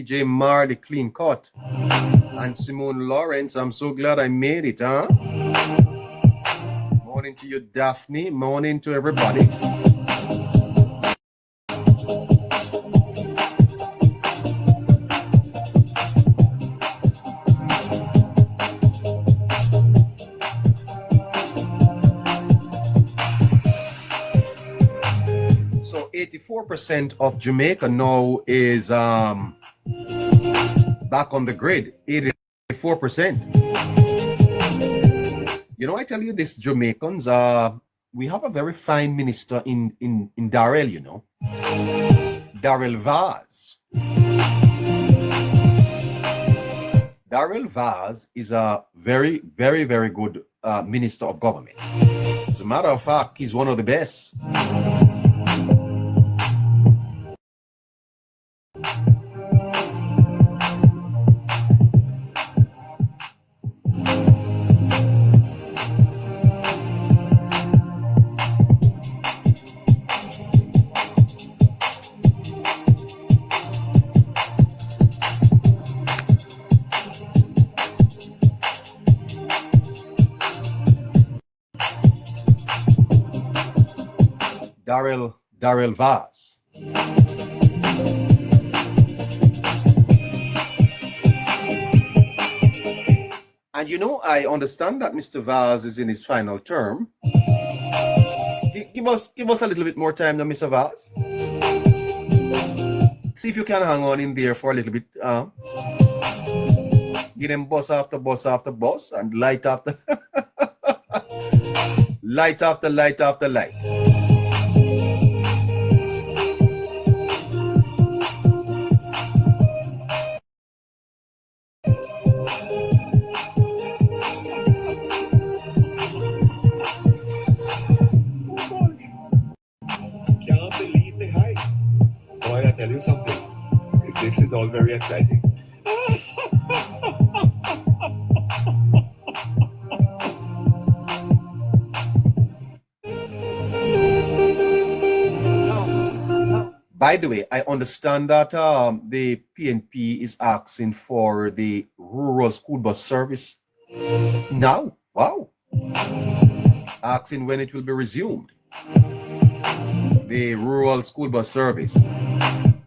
DJ Mar, the clean cut, and Simone Lawrence. I'm so glad I made it, huh? Morning to you, Daphne. Morning to everybody. So 84% of Jamaica now is back on the grid. 84%. You know, I tell you this, Jamaicans, we have a very fine minister in Darrell, you know. Darrell Vaz. Darrell Vaz is a very, very, very good minister of government. As a matter of fact, he's one of the best. Darrell Vaz. And you know, I understand that Mr. Vaz is in his final term. Give us a little bit more time, now, Mr. Vaz. See if you can hang on in there for a little bit. Give them bus after bus after bus, and light after light after light after light. Tell you something. This is all very exciting. By the way, I understand that the PNP is asking for the rural school bus service now. Wow. Asking when it will be resumed. The rural school bus service.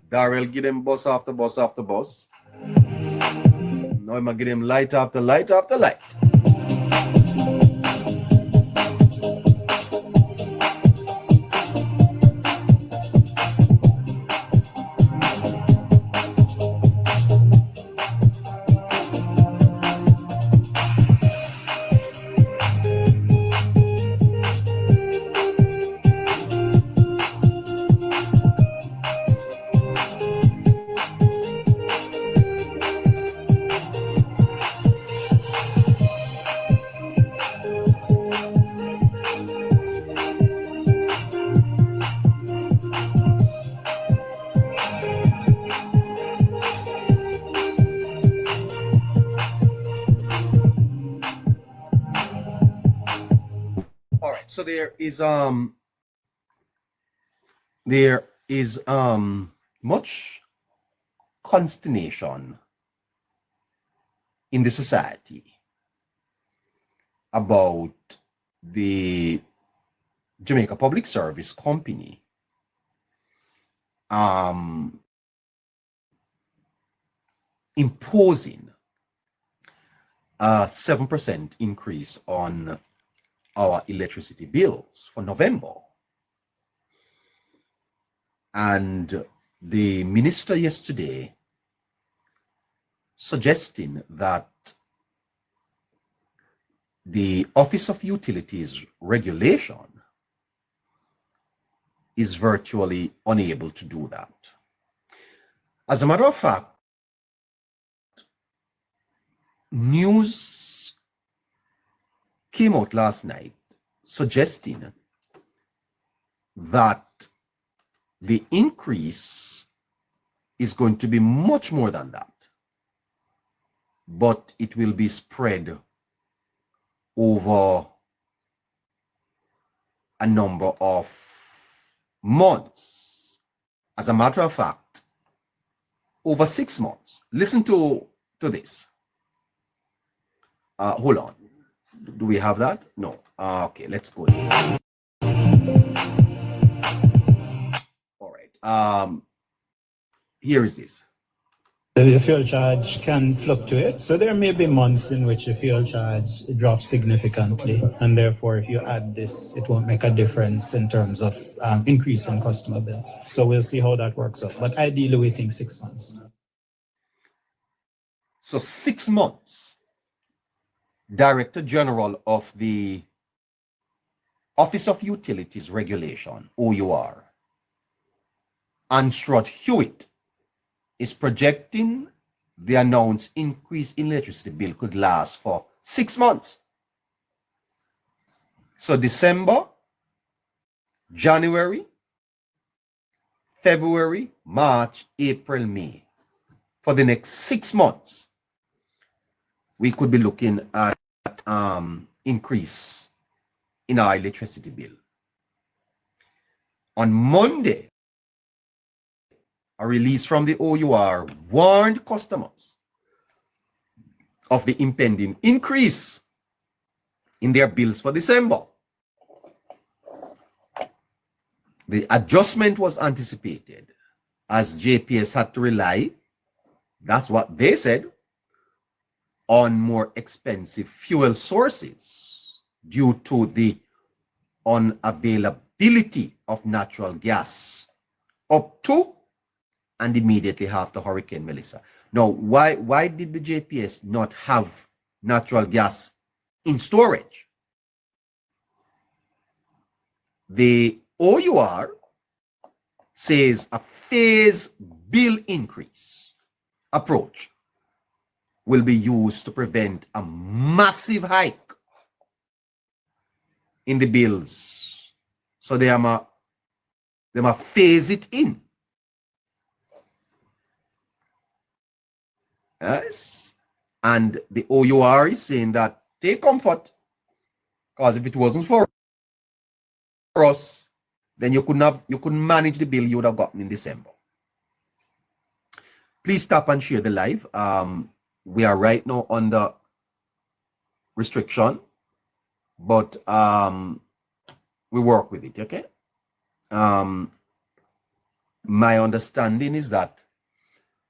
Darrell give them bus after bus after bus. Now I'm gonna give them light after light after light. So there is much consternation in the society about the Jamaica Public Service Company imposing a 7% increase on our electricity bills for November. And the minister yesterday suggesting that the Office of Utilities Regulation is virtually unable to do that. As a matter of fact, news came out last night suggesting that the increase is going to be much more than that, but it will be spread over a number of months. As a matter of fact, over 6 months. Listen to this. Hold on. Do we have that? No. Okay, let's go. All right. Here is this. The fuel charge can fluctuate, so there may be months in which the fuel charge drops significantly, and therefore if you add this, it won't make a difference in terms of increase in customer bills. So we'll see how that works out, but ideally we think 6 months. So 6 months. Director General of the Office of Utilities Regulation, OUR, Anstrad Hewitt, is projecting the announced increase in electricity bill could last for 6 months. So December, January, February, March, April, May. For the next 6 months, we could be looking at increase in our electricity bill. On Monday, a release from the OUR warned customers of the impending increase in their bills for December. The adjustment was anticipated as JPS had to rely, that's what they said, on more expensive fuel sources due to the unavailability of natural gas up to and immediately after Hurricane Melissa. Now, why did the JPS not have natural gas in storage? The OUR says a phase bill increase approach will be used to prevent a massive hike in the bills. So they might phase it in. Yes. And the OUR is saying that take comfort, because if it wasn't for us, then you couldn't manage the bill you would have gotten in December. Please stop and share the live. We are right now under restriction, but we work with it, okay? My understanding is that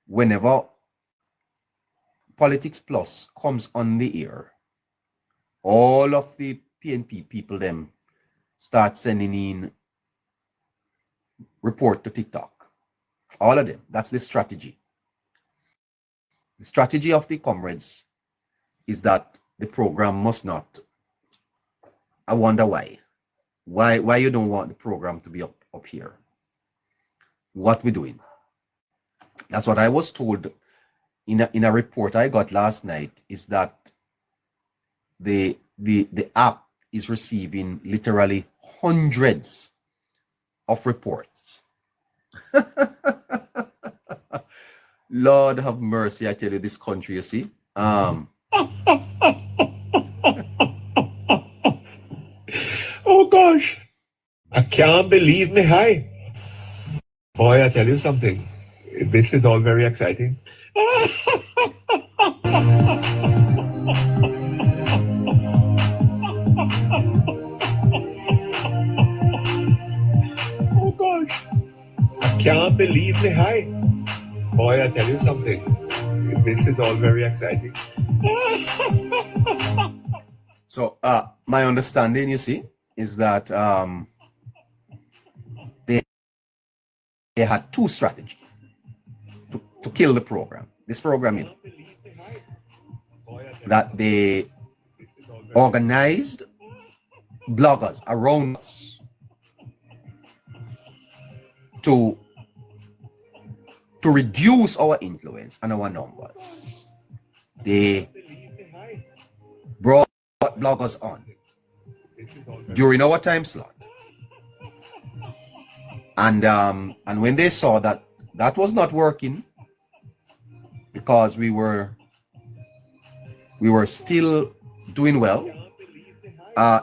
whenever Politics Plus comes on the air, all of the PNP people them start sending in report to TikTok. All of them. That's the strategy. The strategy of the comrades is that the program must not. I wonder why. Why you don't want the program to be up here? What we're doing? That's what I was told in a report I got last night, is that the app is receiving literally hundreds of reports. Lord have mercy, I tell you, this country, you see. Oh gosh, I can't believe me high. Boy, I tell you something. This is all very exciting. Oh gosh, I can't believe me high. Boy, I tell you something. This is all very exciting. So my understanding, you see, is that they had two strategies to kill the program. This program, you know, that they organized bloggers around us to reduce our influence and our numbers. They brought bloggers on during our time slot, and when they saw that that was not working, because we were still doing well.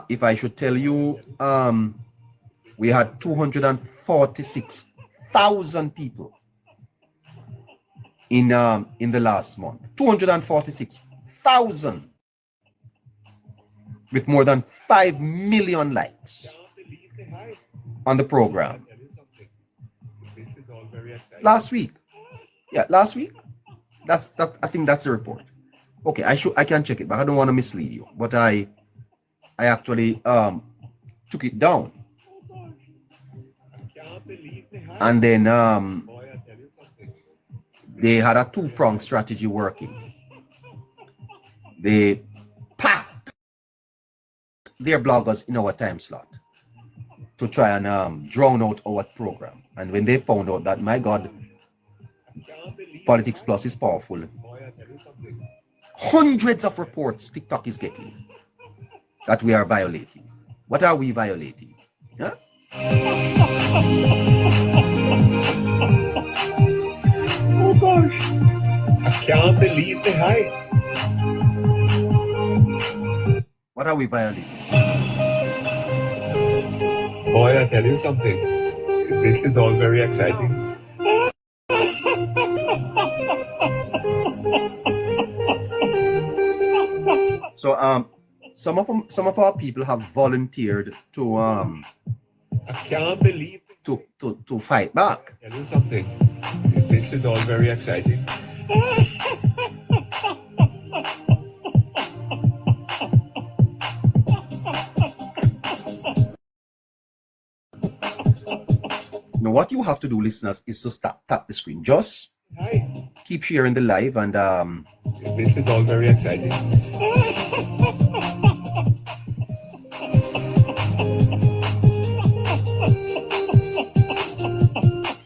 If I should tell you, we had 246,000 people in the last month. 246,000 with more than 5 million likes on the program. Last week. Yeah, last week. I think that's the report. Okay, I can check it, but I don't want to mislead you. But I actually took it down. And then they had a two-pronged strategy working. They packed their bloggers in our time slot to try and drown out our program. And when they found out that, my God, Politics Plus is powerful, hundreds of reports TikTok is getting that we are violating. What are we violating? Huh? Oh gosh, I can't believe the hype. What are we violating? Boy, I tell you something. This is all very exciting. So some of our people have volunteered to I can't believe to fight back. I tell you something. This is all very exciting. Now, what you have to do, listeners, is to tap the screen. Just Hi. keep sharing the live, and This is all very exciting.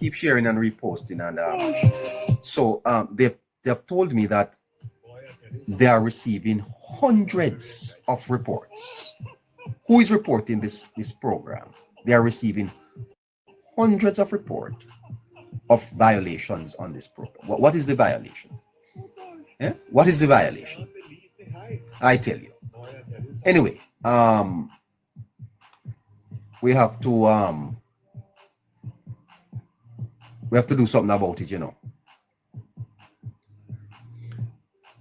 keep sharing and reposting. And so they've told me that they are receiving hundreds of reports. Who is reporting this program? They are receiving hundreds of reports of violations on this program. What is the violation? Yeah? What is the violation? I tell you. Anyway, we have to do something about it, you know.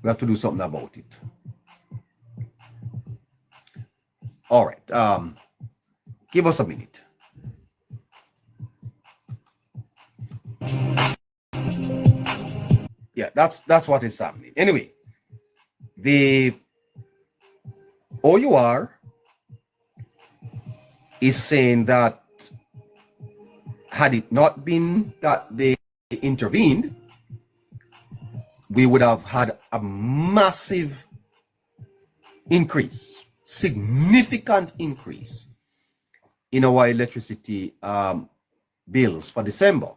We have to do something about it. All right. Give us a minute. Yeah, that's what is happening. Anyway, the OUR is saying that had it not been that they intervened, we would have had a massive increase, significant increase in our electricity bills for December.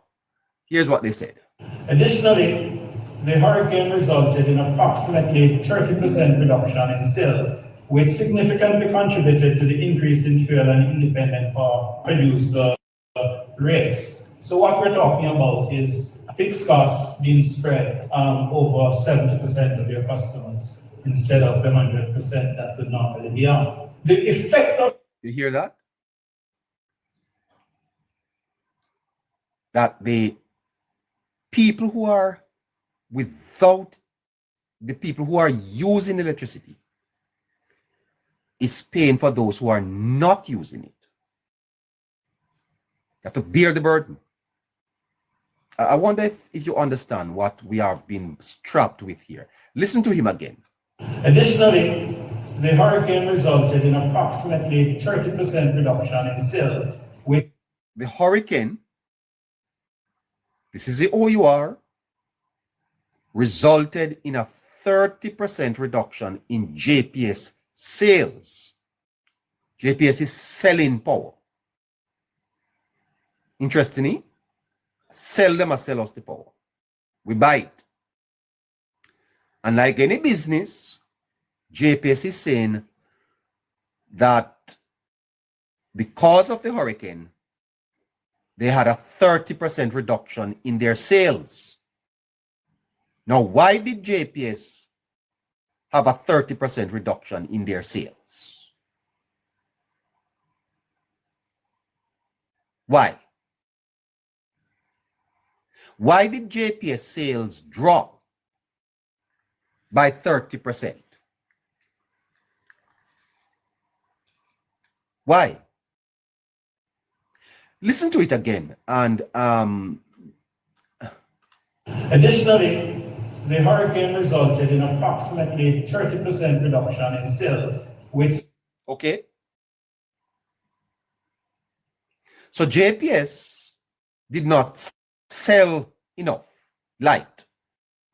Here's what they said. Additionally, the hurricane resulted in approximately 30% reduction in sales, which significantly contributed to the increase in fuel and independent power producer rates. So what we're talking about is fixed costs being spread over 70% of your customers instead of the 100% that would normally be on. The effect of... You hear that? That the people who are the people who are using electricity is paying for those who are not using it. You have to bear the burden. I wonder if you understand what we have been strapped with here. Listen to him again. Additionally, the hurricane resulted in approximately 30% reduction in sales. The hurricane, this is the OUR, resulted in a 30% reduction in JPS sales. JPS is selling power. Interestingly, sell them or sell us the power. We buy it. And like any business, JPS is saying that because of the hurricane, they had a 30% reduction in their sales. Now, why did JPS have a 30% reduction in their sales? Why? Why did JPS sales drop by 30%? Why? Listen to it again. And additionally, the hurricane resulted in approximately 30% reduction in sales, which okay. So JPS did not sell enough light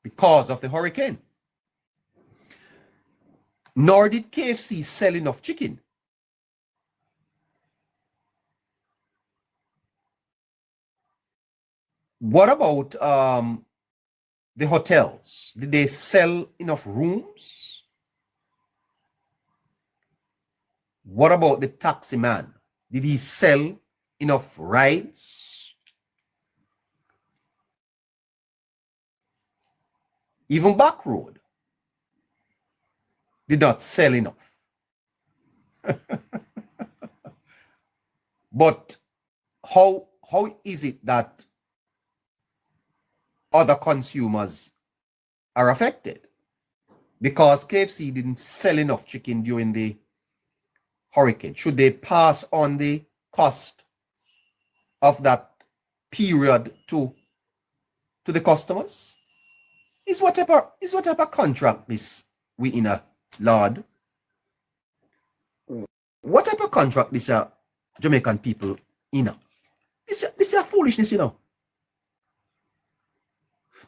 because of the hurricane. Nor did KFC sell enough chicken. What about the hotels? Did they sell enough rooms? What about the taxi man? Did he sell enough rides? Even back road did not sell enough. But how is it that other consumers are affected? Because KFC didn't sell enough chicken during the hurricane. Should they pass on the cost of that period to the customers? Is what type of contract this we in a Lord? What type of contract this Jamaican people in a? This is a foolishness, you know.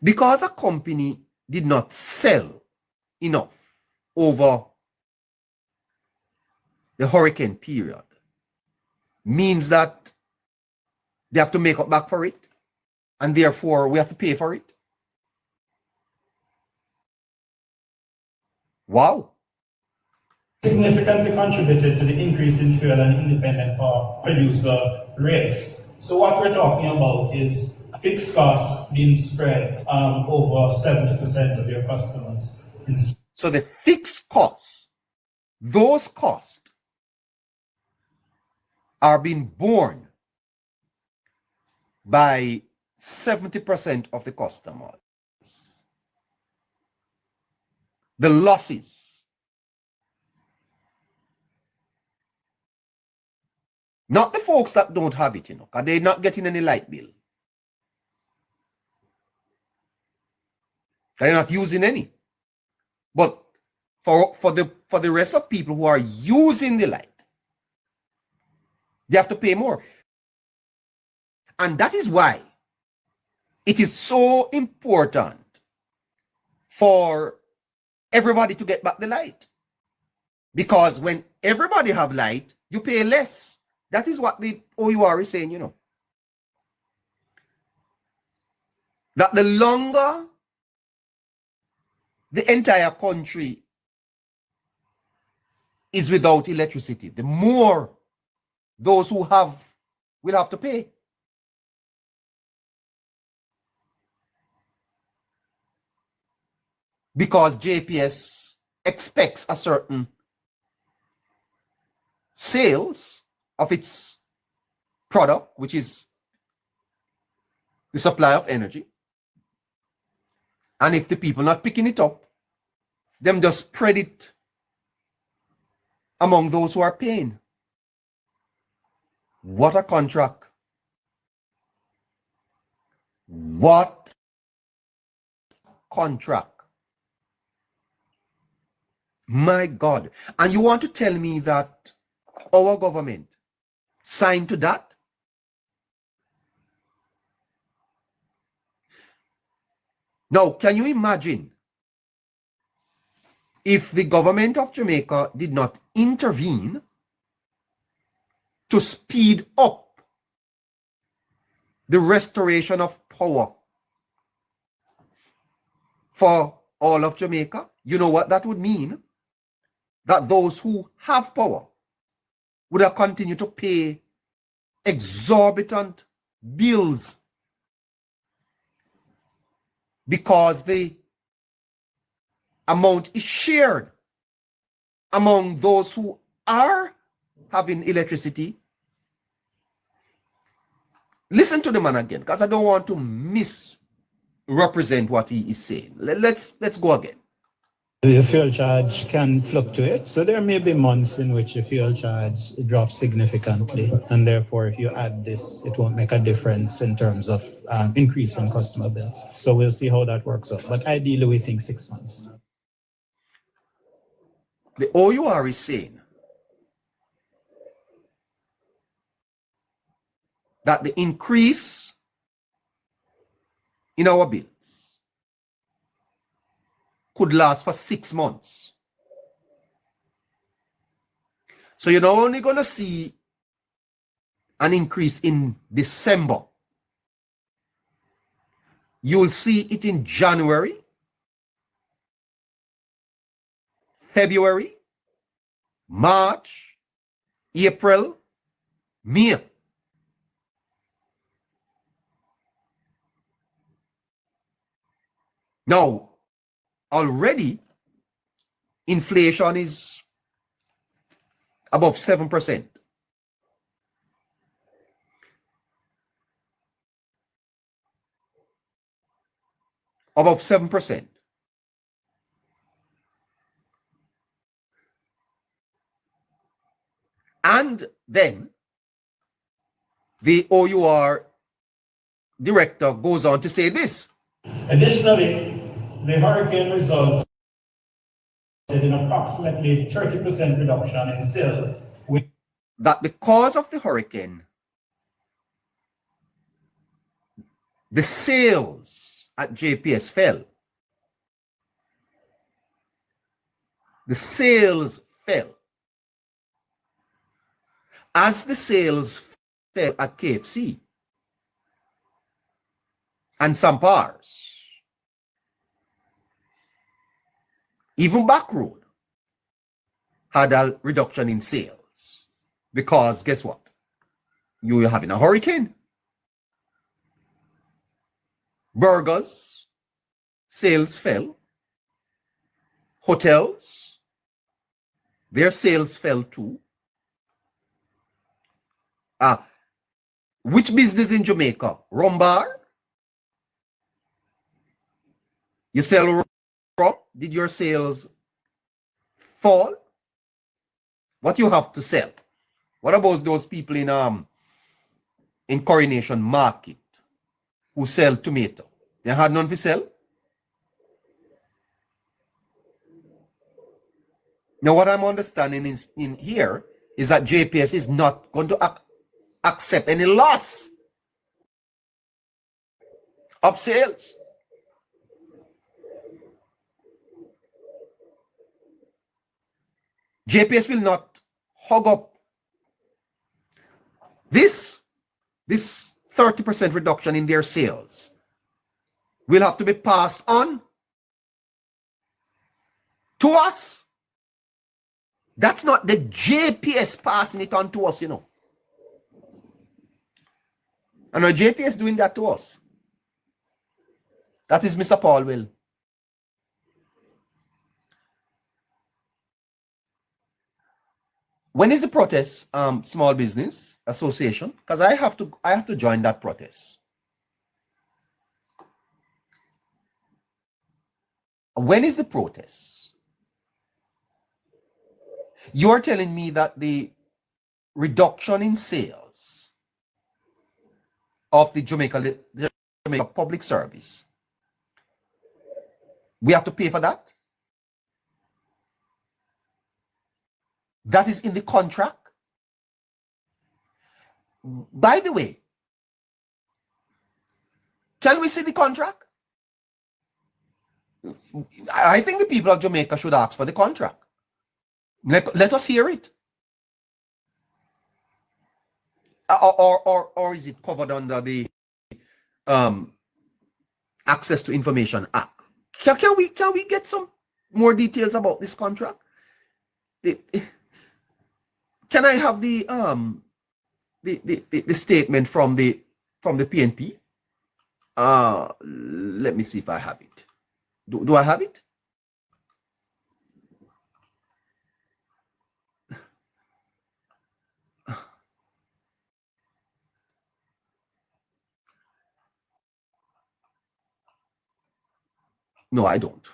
Because a company did not sell enough over the hurricane period means that they have to make up back for it, and therefore we have to pay for it. Wow. significantly contributed to the increase in fuel and independent power producer rates. So what we're talking about is fixed costs being spread over 70% of your customers. So the fixed costs, those costs are being borne by 70% of the customers. The losses, not the folks that don't have it, you know, because they're not getting any light bill. They're not using any. But for the rest of people who are using the light, they have to pay more. And that is why it is so important for everybody to get back the light. Because when everybody have light, you pay less. That is what the OUR is saying, you know. That the longer the entire country is without electricity, the more those who have will have to pay. Because JPS expects a certain sales of its product, which is the supply of energy. And if the people not picking it up, them just spread it among those who are paying. What a contract. What contract. My God. And you want to tell me that our government signed to that? Now, can you imagine if the government of Jamaica did not intervene to speed up the restoration of power for all of Jamaica? You know what that would mean? That those who have power would have continued to pay exorbitant bills because the amount is shared among those who are having electricity. Listen to the man again, because I don't want to miss represent what he is saying. Let's go again. The fuel charge can fluctuate. So there may be months in which the fuel charge drops significantly. And therefore, if you add this, it won't make a difference in terms of increase in customer bills. So we'll see how that works out. But ideally, we think 6 months. The OUR is saying that the increase in our bills could last for 6 months. So you're not only going to see an increase in December, you'll see it in January, February, March, April, May. Now, already inflation is above 7%. Above 7%. And then the OUR director goes on to say this. Additionally, the hurricane resulted in approximately 30% reduction in sales. That because of the hurricane, the sales at JPS fell. The sales fell. As the sales fell at KFC and some bars, even Back Road had a reduction in sales. Because guess what? You were having a hurricane. Burgers, sales fell. Hotels, their sales fell too. Which business in Jamaica? Rum bar? You sell rum? Did your sales fall? What you have to sell? What about those people in Coronation Market who sell tomato? They had none to sell? Now, what I'm understanding is in here is that JPS is not going to accept any loss of sales. JPS will not hog up this 30% reduction in their sales will have to be passed on to us. That's not the JPS passing it on to us, you know. And our JPS doing that to us. That is Mr. Paul Will. When is the protest, Small Business Association? Because I have to join that protest. When is the protest? You're telling me that the reduction in sales of the Jamaica Public Service, we have to pay for that? That is in the contract. By the way, can we see the contract? I think the people of Jamaica should ask for the contract. Let us hear it. Or is it covered under the Access to Information Act? Can we get some more details about this contract? Can I have the statement from the PNP? Let me see if I have it. Do I have it? No, I don't.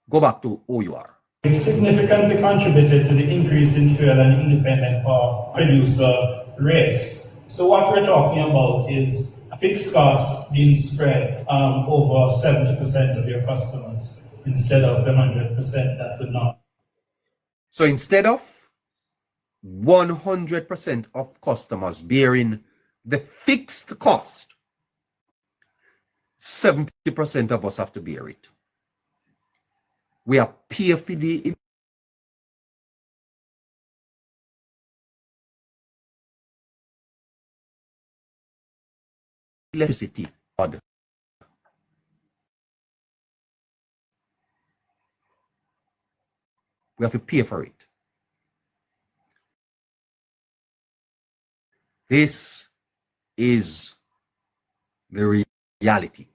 Go back to OUR. It significantly contributed to the increase in fuel and independent power producer rates. So what we're talking about is a fixed cost being spread over 70% of your customers instead of the 100% that would not. So instead of 100% of customers bearing the fixed cost, 70% of us have to bear it. We are pay for the electricity. We have to pay for it. This is the reality.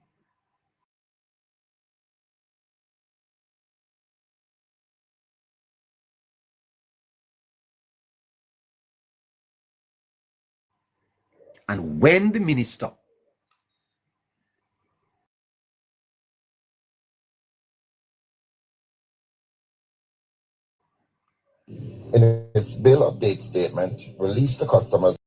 And when the minister in its bill update statement released to customers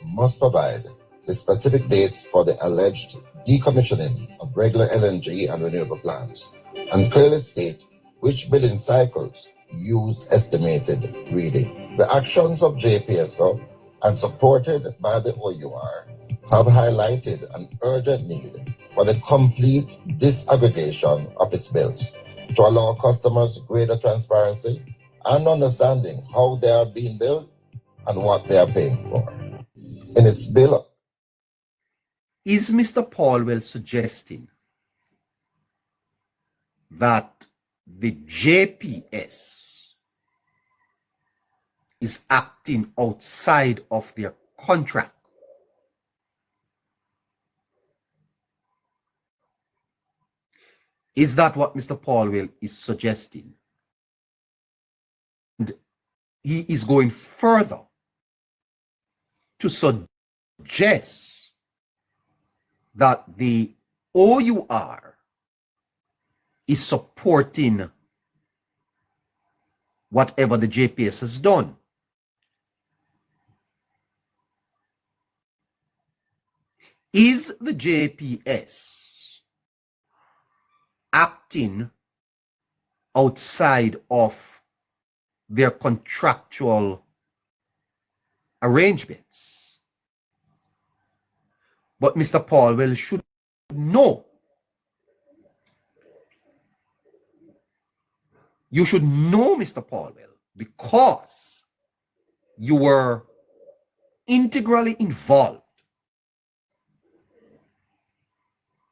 must provide the specific dates for the alleged decommissioning of regular LNG and renewable plants, and clearly state which billing cycles use estimated reading. The actions of JPSO and supported by the OUR have highlighted an urgent need for the complete disaggregation of its bills to allow customers greater transparency and understanding how they are being billed and what they are paying for. In its bill, is Mr. Paulwell suggesting that the JPS is acting outside of their contract? Is that what Mr. Paulwell is suggesting? And he is going further to suggest that the OUR is supporting whatever the JPS has done. Is the JPS acting outside of their contractual arrangements? But Mr. Paulwell should know. You should know, Mr. Paulwell, because you were integrally involved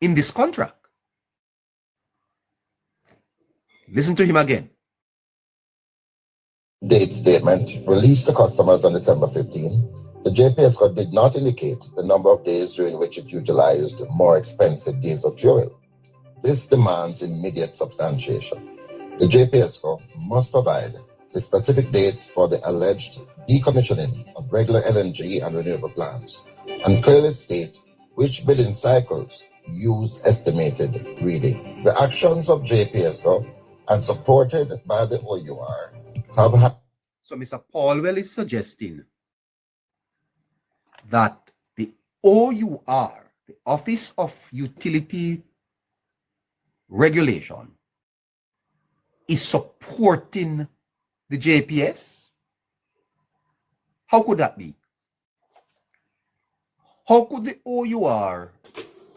in this contract. Listen to him again. date statement released to customers on December 15, the JPSCO did not indicate the number of days during which it utilized more expensive diesel fuel. This demands immediate substantiation. The JPSCO must provide the specific dates for the alleged decommissioning of regular LNG and renewable plants, and clearly state which billing cycles use estimated reading. The actions of JPSCO and supported by the OUR have had. So Mr. Paulwell is suggesting that the OUR, the Office of Utility Regulation, is supporting the JPS? How could that be? How could the OUR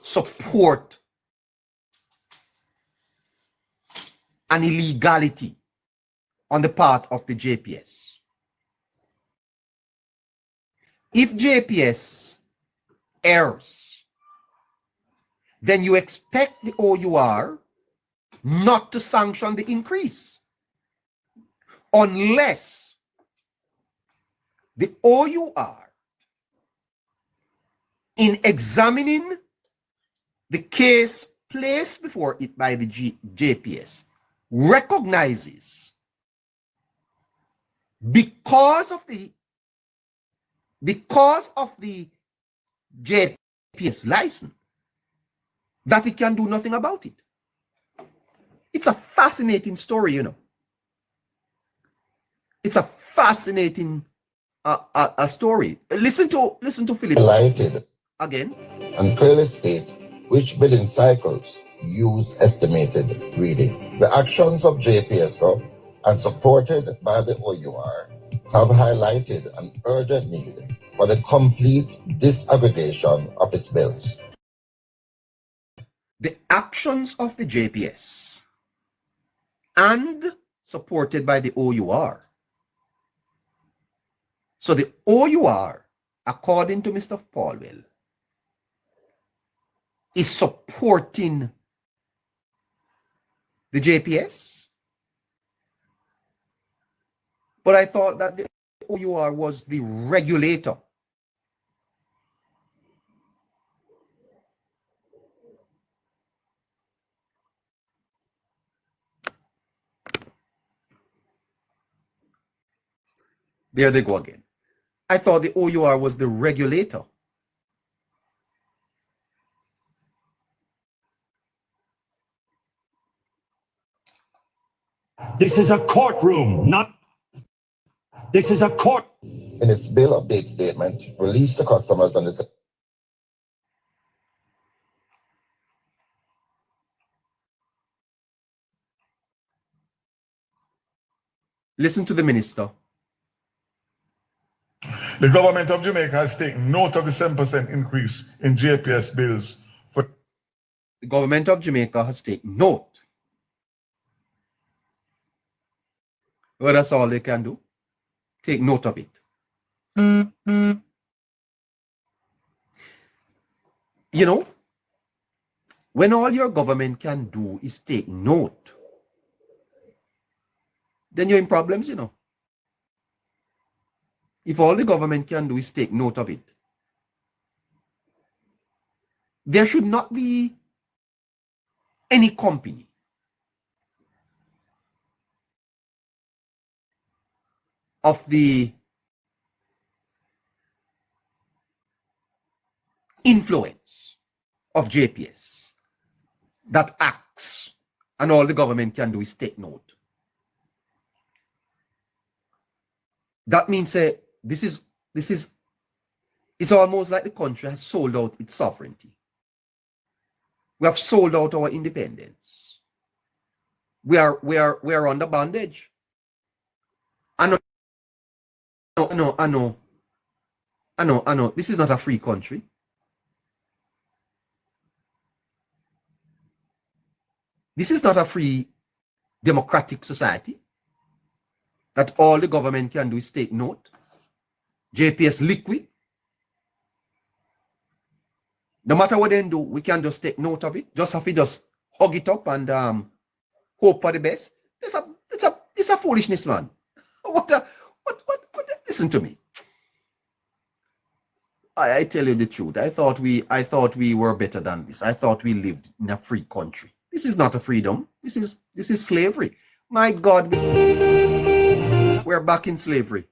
support an illegality on the part of the JPS? If JPS errs, then you expect the OUR not to sanction the increase unless the OUR, in examining the case placed before it by the JPS, recognizes because of the JPS license that it can do nothing about it. It's a fascinating story, you know. It's a fascinating a story. Listen to Philip highlighted again. and clearly state which billing cycles use estimated reading. The actions of JPSO and supported by the OUR have highlighted an urgent need for the complete disaggregation of its bills. The actions of the JPS and supported by the OUR. So the OUR, according to Mr. Paulwell, is supporting the JPS. But I thought that the OUR was the regulator. There they go again. I thought the OUR was the regulator. This is a courtroom, not. This is a court. In its bill update statement released to customers on the Listen to the minister. The government of Jamaica has taken note of the 7% increase in JPS bills for The government of Jamaica has taken note. Well, that's all they can do. Take note of it. You know, when all your government can do is take note, then you're in problems, you know. If all the government can do is take note of it, there should not be any company of the influence of JPS that acts and all the government can do is take note. That means it's almost like the country has sold out its sovereignty. We have sold out our independence. We are under bondage. I know. This is not a free country. This is not a free democratic society that all the government can do is take note. JPS liquid. No matter what they do, we can just take note of it. Just have to just hug it up and hope for the best. It's a foolishness, man. What? Listen to me. I tell you the truth. I thought we were better than this. I thought we lived in a free country. This is not a freedom. This is slavery. My God, we're back in slavery.